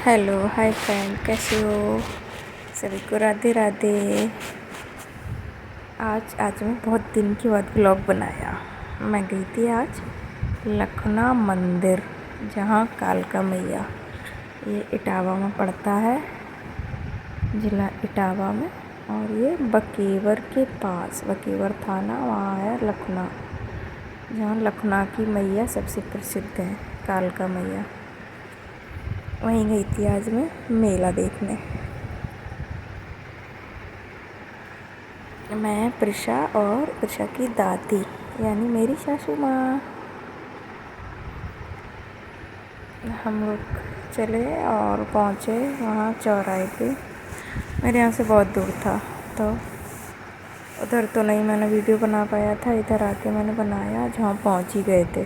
Hello hi friend, कैसे हो? सभी को राधे राधे। आज मैं बहुत दिन के बाद व्लॉग बनाया। मैं गई थी आज लखना मंदिर, जहाँ कालका मैया, ये इटावा में पड़ता है, ज़िला इटावा में। और ये बकेवर के पास, बकेवर थाना, वहाँ है लखना, जहाँ लखना की मैया सबसे प्रसिद्ध है, कालका मैया। वहीं गई थी आज मैं मेला देखने। मैं, प्रिशा और प्रिशा की दादी यानी मेरी सासू माँ, हम लोग चले और पहुँचे वहाँ चौराहे पे। मेरे यहाँ से बहुत दूर था, तो उधर तो नहीं मैंने वीडियो बना पाया था। इधर आके मैंने बनाया, जहाँ पहुँच ही गए थे।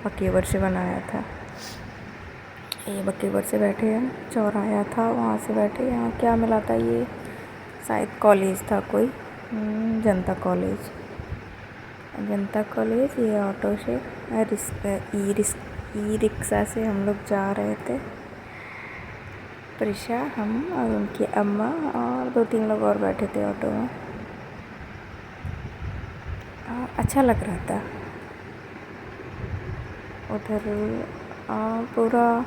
बकेवर से बनाया था। ये बकेवर से बैठे हम, चौराहा था वहाँ से बैठे। यहाँ क्या मिला था, ये शायद कॉलेज था कोई, जनता कॉलेज। ये ऑटो से ई रिक्शा से हम लोग जा रहे थे। प्रिशा, हम और उनकी अम्मा और 2-3 लोग और बैठे थे ऑटो में। अच्छा लग रहा था उधर। पूरा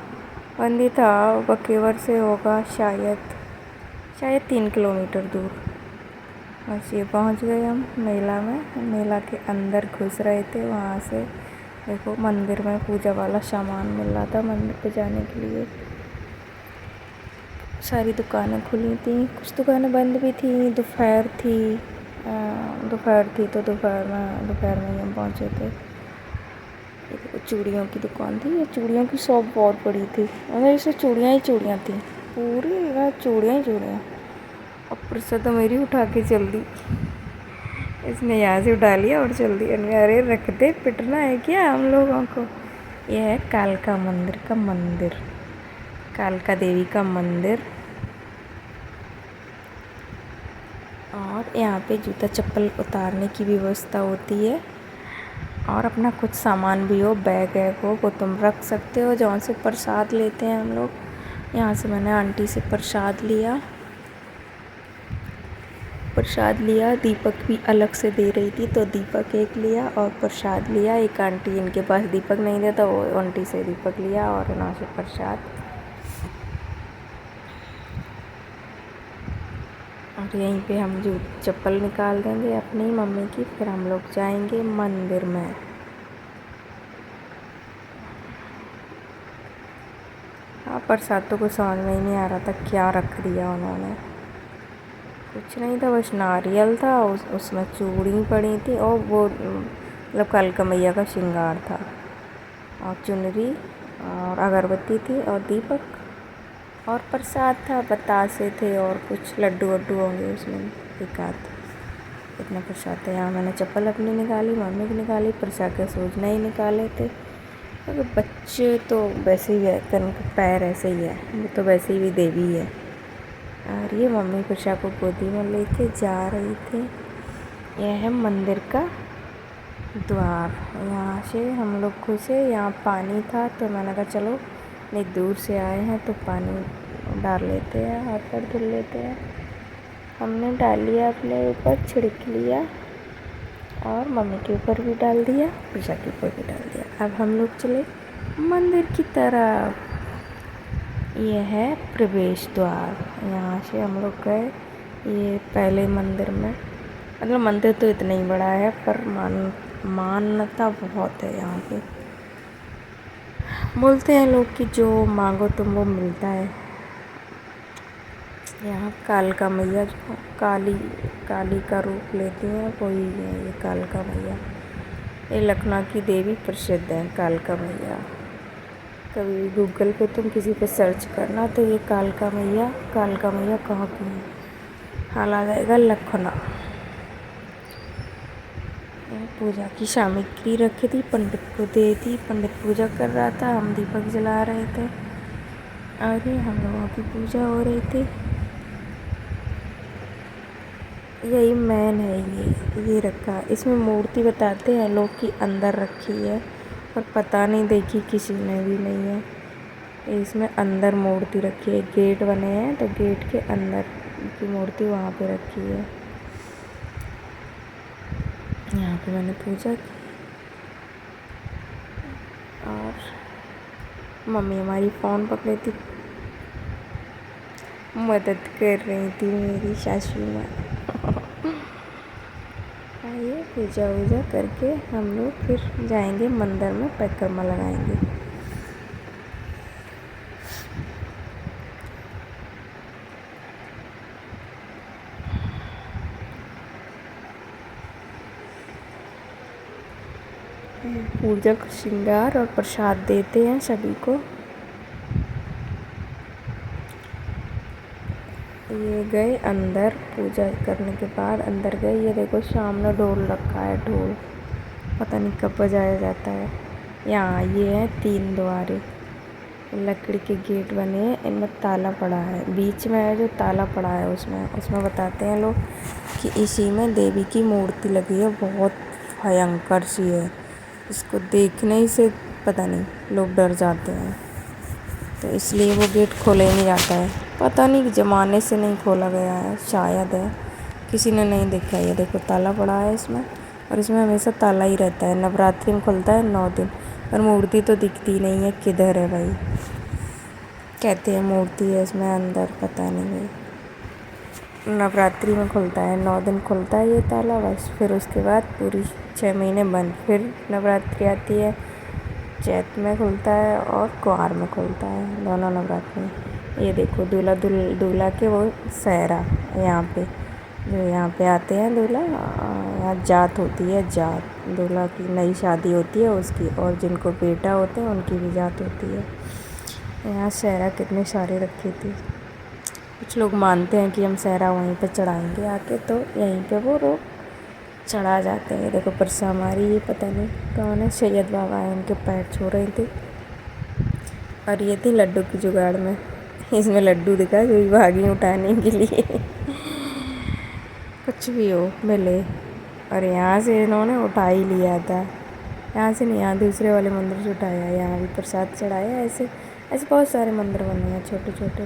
बंद ही था। बकेवर से होगा शायद 3 किलोमीटर दूर। बस ये पहुंच गए हम मेला में। मेला के अंदर घुस रहे थे। वहाँ से देखो, मंदिर में पूजा वाला सामान मिल रहा था मंदिर पे जाने के लिए। सारी दुकानें खुली थी, कुछ दुकानें बंद भी थी। दोपहर थी तो दोपहर में ही हम पहुँचे थे। चूड़ियों की दुकान थी। ये चूड़ियों की शॉप बहुत बड़ी थी, मतलब इसमें चूड़ियाँ ही चूड़ियाँ थी, पूरी चूड़ियाँ ही चूड़ियाँ। अब प्रसा तो मेरी उठा के चल दी, इसने यहाँ से उठा लिया और चल दिया। अरे रख दे, पिटना है क्या हम लोगों को? यह है कालका मंदिर, कालका देवी का मंदिर। और यहाँ पे जूता चप्पल उतारने की व्यवस्था होती है। और अपना कुछ सामान भी हो, बैग हो, वो तुम रख सकते हो। जहाँ से प्रसाद लेते हैं हम लोग, यहाँ से मैंने आंटी से प्रसाद लिया। दीपक भी अलग से दे रही थी, तो दीपक एक लिया और प्रसाद लिया। एक आंटी, इनके पास दीपक नहीं था, तो वो आंटी से दीपक लिया और यहाँ से प्रसाद। और यहीं पे हम चप्पल निकाल देंगे अपनी मम्मी की, फिर हम लोग जाएंगे मंदिर में। प्रसाद तो कुछ समझ में ही नहीं आ रहा था, क्या रख दिया उन्होंने। कुछ नहीं था, बस नारियल था, उसमें चूड़ी पड़ी थी, और वो मतलब कालका मैया का श्रृंगार था, और चुनरी और अगरबत्ती थी, और दीपक और प्रसाद था। बतासे थे और कुछ लड्डू वड्डू होंगे उसमें, एक आध। इतना प्रसाद था। यहाँ मैंने चप्पल अपनी निकाली, मम्मी की निकाली, प्रसाद के सूज नहीं निकाले थे। तो बच्चे तो वैसे ही है, पैर ऐसे ही है, वो तो वैसे ही भी देवी है। और ये मम्मी प्रशा को गोदी में लेके जा रही थी। यह है मंदिर का द्वार। यहाँ से हम लोग घुसे। यहाँ पानी था, तो मैंने कहा चलो, इतनी दूर से आए हैं तो पानी डाल लेते हैं, हाथ पैर धुल लेते हैं। हमने डाल लिया, अपने ऊपर छिड़क लिया, और मम्मी के ऊपर भी डाल दिया, प्रशा के ऊपर भी डाल दिया। अब हम लोग चले मंदिर की तरफ। यह है प्रवेश द्वार। यहाँ से हम लोग गए। ये पहले मंदिर में, मतलब मंदिर तो इतना ही बड़ा है, पर मान्यता बहुत है यहाँ पे। बोलते हैं लोग कि जो मांगो तुम वो मिलता है। यहाँ कालका मैया, जो काली का रूप लेती हैं, वही है ये कालका मैया। ये लखनऊ की देवी प्रसिद्ध है, कालका मैया। कभी गूगल पे तुम किसी पे सर्च करना, तो ये कालका मैया कहाँ की है, हाल आ जाएगा लखनऊ। पूजा की सामग्री रखी थी, पंडित को दे दी। पंडित पूजा कर रहा था, हम दीपक जला रहे थे, और ये हम लोगों की पूजा हो रही थी। यही मैन है, ये रखा। इसमें मूर्ति बताते हैं लोग कि अंदर रखी है, पर पता नहीं देखी किसी ने भी नहीं है। इसमें अंदर मूर्ति रखी है, गेट बने हैं तो गेट के अंदर की मूर्ति वहाँ पे रखी है। यहाँ पे मैंने पूजा की और मम्मी हमारी फ़ोन पकड़ी थी, मदद कर रही थी मेरी सासू माँ। आइए पूजा वूजा करके हम लोग फिर जाएंगे मंदिर में, परिक्रमा लगाएंगे। पूजा का श्रृंगार और प्रसाद देते हैं सभी को। ये गए अंदर, पूजा करने के बाद अंदर गए। ये देखो सामने ढोल रखा है, ढोल पता नहीं कब बजाया जाता है। यहाँ ये है 3 द्वारे, लकड़ी के गेट बने हैं, इनमें ताला पड़ा है। बीच में है जो ताला पड़ा है उसमें बताते हैं लोग कि इसी में देवी की मूर्ति लगी है, बहुत भयंकर सी है। इसको देखने ही से पता नहीं लोग डर जाते हैं, तो इसलिए वो गेट खोला ही नहीं जाता है। पता नहीं ज़माने से नहीं खोला गया है, शायद है किसी ने नहीं देखा। ये देखो ताला पड़ा है इसमें, और इसमें हमेशा ताला ही रहता है। नवरात्रि में खुलता है 9 दिन, पर मूर्ति तो दिखती नहीं है, किधर है भाई। कहते हैं मूर्ति है इसमें अंदर, पता नहीं भाई। नवरात्रि में खुलता है, 9 दिन खुलता है ये ताला बस, फिर उसके बाद पूरी 6 महीने बंद। फिर नवरात्रि आती है, चैत में खुलता है और कुंवार में खुलता है, दोनों नवरात्रि में। ये देखो दूल्हा के वो सेहरा यहाँ पे, जो यहाँ पे आते हैं दूल्हा, यहाँ जात होती है, जात दूल्हा की नई शादी होती है उसकी, और जिनको बेटा होते हैं उनकी भी जात होती है। यहाँ सेहरा कितने सारे रखे थे। कुछ लोग मानते हैं कि हम सेहरा वहीं पे चढ़ाएंगे आके, तो यहीं पे वो लोग चढ़ा जाते हैं। देखो परसा हमारी, ये पता नहीं कौन है, सैयद बाबा है, उनके पैर छू रहे थे। और ये थी लड्डू की जुगाड़ में, इसमें लड्डू दिखा जो भागी उठाने के लिए। कुछ भी हो मिले। और यहाँ से इन्होंने उठा ही लिया था, यहाँ से नहीं, यहाँ दूसरे वाले मंदिर से उठाया, यहाँ भी प्रसाद चढ़ाया। ऐसे ऐसे बहुत सारे मंदिर बने हैं छोटे छोटे।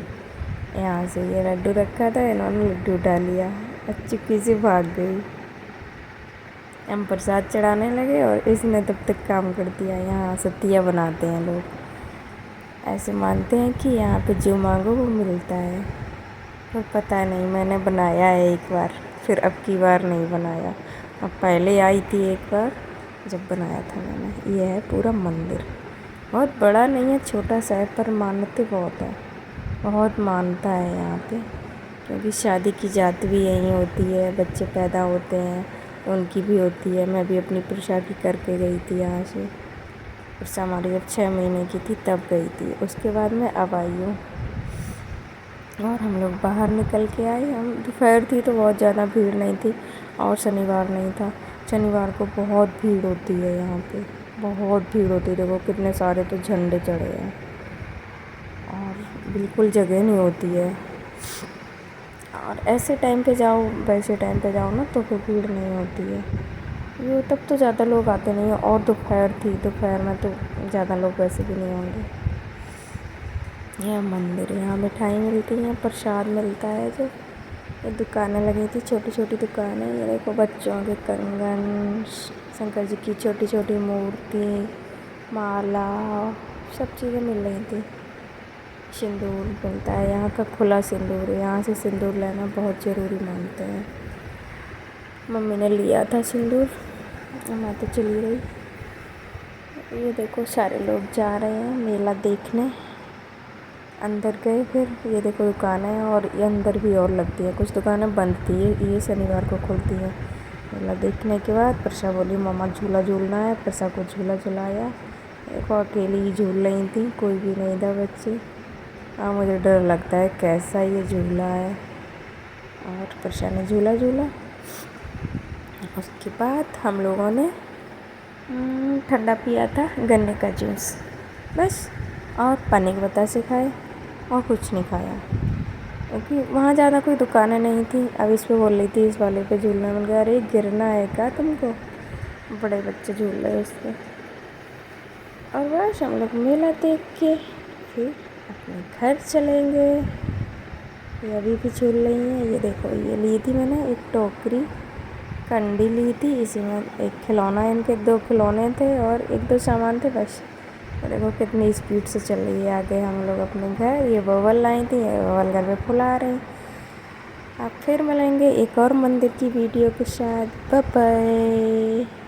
यहाँ से ये लड्डू रखा था, इन्होंने लड्डू उठा लिया और चुपके से भाग गई। हम प्रसाद चढ़ाने लगे और इसने तब तक काम कर दिया। यहाँ सतिया बनाते हैं लोग, ऐसे मानते हैं कि यहाँ पे जो मांगो वो मिलता है। पर पता नहीं, मैंने बनाया है एक बार, फिर अब की बार नहीं बनाया। अब पहले आई थी एक बार जब बनाया था मैंने। ये है पूरा मंदिर, बहुत बड़ा नहीं है, छोटा सा है, पर मान्यता बहुत है, बहुत मानता है यहाँ पे। क्योंकि शादी की जात भी यहीं होती है, बच्चे पैदा होते हैं उनकी भी होती है। मैं भी अपनी प्रसा की करके गई थी यहाँ से। प्रसा हमारी जब 6 महीने की थी तब गई थी, उसके बाद मैं अब आई हूँ। और हम लोग बाहर निकल के आए। हम दोपहर थी तो बहुत ज़्यादा भीड़ नहीं थी, और शनिवार नहीं था। शनिवार को बहुत भीड़ होती है यहाँ पे, बहुत भीड़ होती है। देखो कितने सारे तो झंडे चढ़े हैं, और बिल्कुल जगह नहीं होती है। और ऐसे टाइम पे जाओ, वैसे टाइम पे जाओ ना, तो फिर भीड़ नहीं होती है। ये तब तो ज़्यादा लोग आते नहीं हैं, और दोपहर थी, दोपहर में तो ज़्यादा लोग वैसे भी नहीं होंगे। यह मंदिर, यहाँ मिठाई मिलती है, प्रसाद मिलता है। जो ये दुकानें लगी थी, छोटी छोटी दुकानें, ये देखो बच्चों के कंगन, शंकर जी की छोटी छोटी मूर्ति, माला, सब चीज़ें मिल रही थी। सिंदूर मिलता है, यहाँ का खुला सिंदूर है, यहाँ से सिंदूर लेना बहुत ज़रूरी मानते हैं। मम्मी ने लिया था सिंदूर, मैं तो चली रही। ये देखो सारे लोग जा रहे हैं मेला देखने, अंदर गए। फिर ये देखो दुकानें हैं, और ये अंदर भी और लगती है, कुछ दुकानें बंद थी, ये शनिवार को खुलती है। मेला देखने के बाद प्रसा बोली मम्मा झूला झूलना है, प्रसा को झूला झुलाया। देखो अकेली ही झूल रही थी, कोई भी नहीं था बच्चे। मुझे डर लगता है कैसा ये झूला है। और प्रसा ने झूला झूला। उसके बाद हम लोगों ने ठंडा पिया था, गन्ने का जूस बस, और पानी के बतासे खाए, और कुछ नहीं खाया। क्योंकि वहाँ ज़्यादा कोई दुकानें नहीं थी। अब इस पे बोल रही थी, इस वाले पे झूलना, मिल गया। अरे गिरना है क्या तुमको, बड़े बच्चे झूल रहे उस पर। और बस हम लोग मेला देख के फिर अपने घर चलेंगे। ये अभी भी झूल रही हैं। ये देखो, ये ली थी मैंने एक टोकरी कंडी ली थी, इसी में एक खिलौना, इनके 2 खिलौने थे और 1-2 सामान थे बस। और देखो कितनी स्पीड से चल रही है आगे हम लोग अपने घर। ये बबल लाई थी, ये बबल घर में फुला रही। आप फिर मिलेंगे एक और मंदिर की वीडियो के साथ। Bye bye.